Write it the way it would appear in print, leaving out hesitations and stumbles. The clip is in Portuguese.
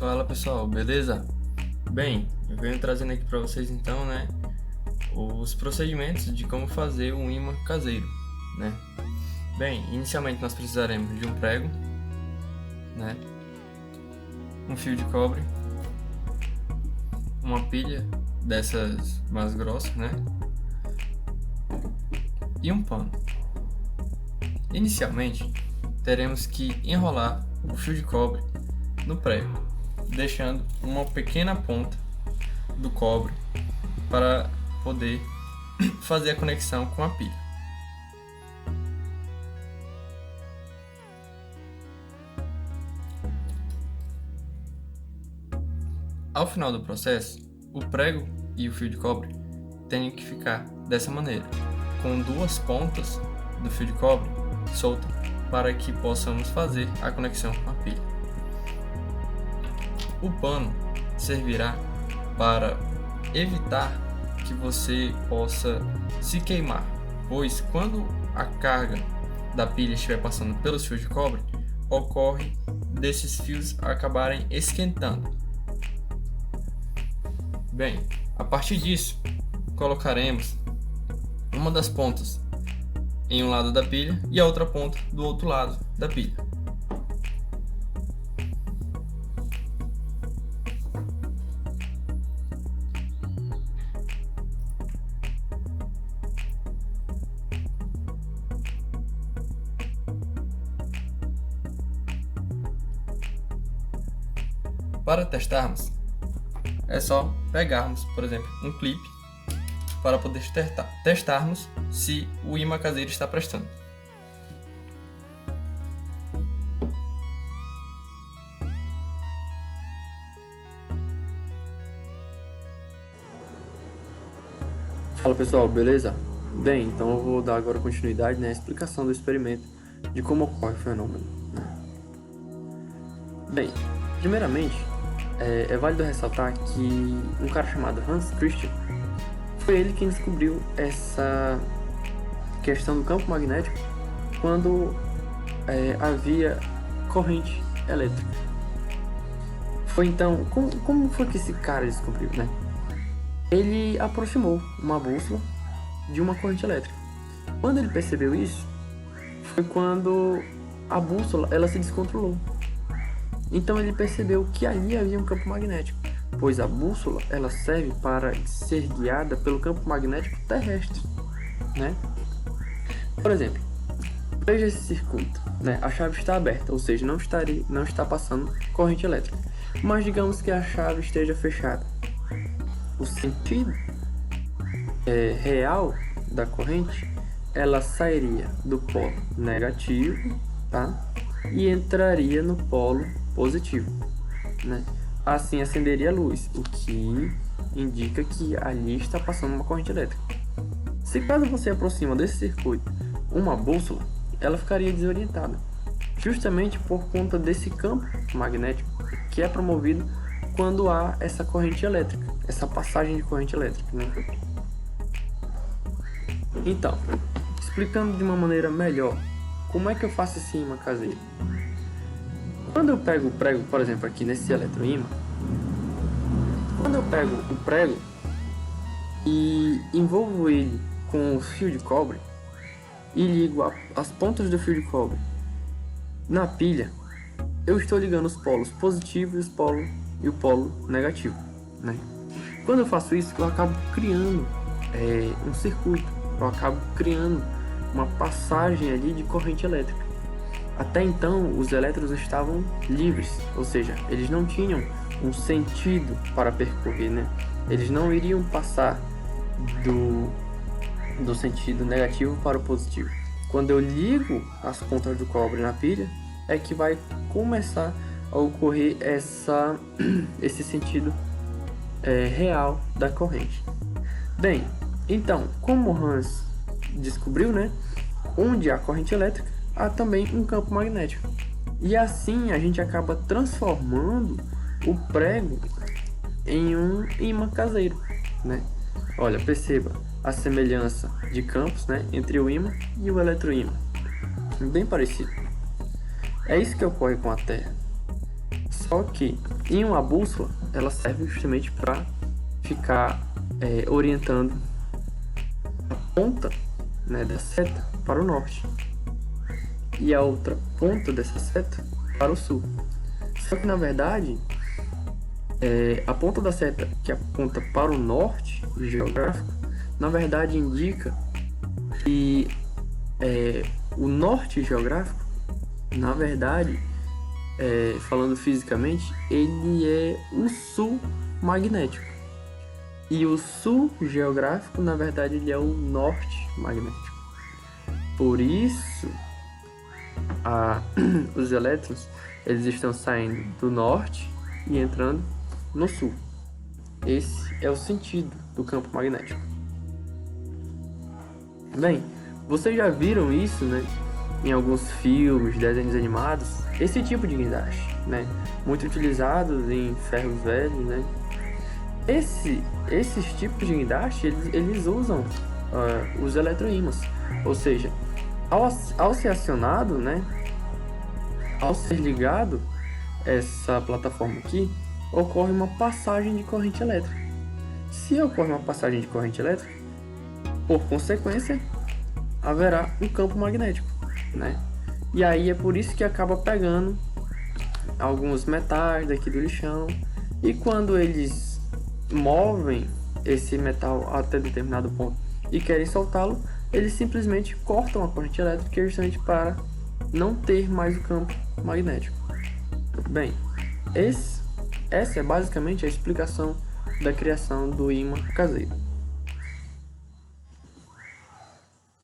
Fala pessoal, beleza? Bem, eu venho trazendo aqui para vocês então, os procedimentos de como fazer um ímã caseiro, Bem, inicialmente nós precisaremos de um prego, um fio de cobre, uma pilha dessas mais grossas, e um pano. Inicialmente, teremos que enrolar o fio de cobre no prego, deixando uma pequena ponta do cobre para poder fazer a conexão com a pilha. Ao final do processo, o prego e o fio de cobre têm que ficar dessa maneira, com duas pontas do fio de cobre soltas para que possamos fazer a conexão com a pilha. O pano servirá para evitar que você possa se queimar, pois quando a carga da pilha estiver passando pelos fios de cobre, ocorre desses fios acabarem esquentando. Bem, a partir disso, colocaremos uma das pontas em um lado da pilha e a outra ponta do outro lado da pilha. Para testarmos, é só pegarmos, por exemplo, um clipe para poder testarmos se o ímã caseiro está prestando. Fala pessoal, beleza? Bem, então eu vou dar agora continuidade à explicação do experimento de como ocorre o fenômeno. Bem, primeiramente, é válido ressaltar que um cara chamado Hans Christian foi ele quem descobriu essa questão do campo magnético quando havia corrente elétrica. Foi então, como foi que esse cara descobriu, Ele aproximou uma bússola de uma corrente elétrica. Quando ele percebeu isso, foi quando a bússola ela se descontrolou. Então ele percebeu que ali havia um campo magnético, pois a bússola ela serve para ser guiada pelo campo magnético terrestre, Por exemplo, veja esse circuito, A chave está aberta, ou seja, não está passando corrente elétrica. Mas digamos que a chave esteja fechada. O sentido real da corrente, ela sairia do polo negativo, e entraria no polo positivo, Assim acenderia a luz, o que indica que ali está passando uma corrente elétrica. Se caso você aproxima desse circuito uma bússola, ela ficaria desorientada, justamente por conta desse campo magnético que é promovido quando há essa corrente elétrica, essa passagem de corrente elétrica, Então, explicando de uma maneira melhor, como é que eu faço esse ímã caseiro? Quando eu pego o prego, por exemplo, aqui nesse eletroímã, quando eu pego o prego e envolvo ele com o fio de cobre e ligo as pontas do fio de cobre na pilha, eu estou ligando os polos positivos e o polo negativo, Quando eu faço isso, eu acabo criando um circuito, eu acabo criando uma passagem ali de corrente elétrica. Até então, os elétrons estavam livres, ou seja, eles não tinham um sentido para percorrer, Eles não iriam passar do sentido negativo para o positivo. Quando eu ligo as pontas do cobre na pilha, é que vai começar a ocorrer esse sentido real da corrente. Bem, então, como Hans descobriu, onde há corrente elétrica, há também um campo magnético. E assim a gente acaba transformando o prego em um ímã caseiro, Olha, perceba a semelhança de campos, entre o ímã e o eletroímã. Bem parecido. É isso que ocorre com a Terra. Só que em uma bússola, ela serve justamente para ficar orientando a ponta, né, da seta para o norte e a outra ponta dessa seta para o sul. Só que na verdade, a ponta da seta que aponta para o norte geográfico, na verdade indica que o norte geográfico, na verdade, falando fisicamente, ele é o sul magnético. E o sul geográfico, na verdade, ele é o norte magnético. Por isso, os elétrons, eles estão saindo do norte e entrando no sul. Esse é o sentido do campo magnético. Bem, vocês já viram isso, né, em alguns filmes, desenhos animados, esse tipo de guindaste, né, muito utilizados em ferros velhos, né. Esses tipos de guindaste, eles usam os eletroímãs, ou seja, ao ser acionado, né, ao ser ligado essa plataforma aqui, ocorre uma passagem de corrente elétrica. Se ocorre uma passagem de corrente elétrica, por consequência, haverá um campo magnético, né? E aí é por isso que acaba pegando alguns metais daqui do lixão, e quando eles movem esse metal até determinado ponto e querem soltá-lo, eles simplesmente cortam a corrente elétrica justamente para não ter mais o campo magnético. Bem, essa é basicamente a explicação da criação do ímã caseiro.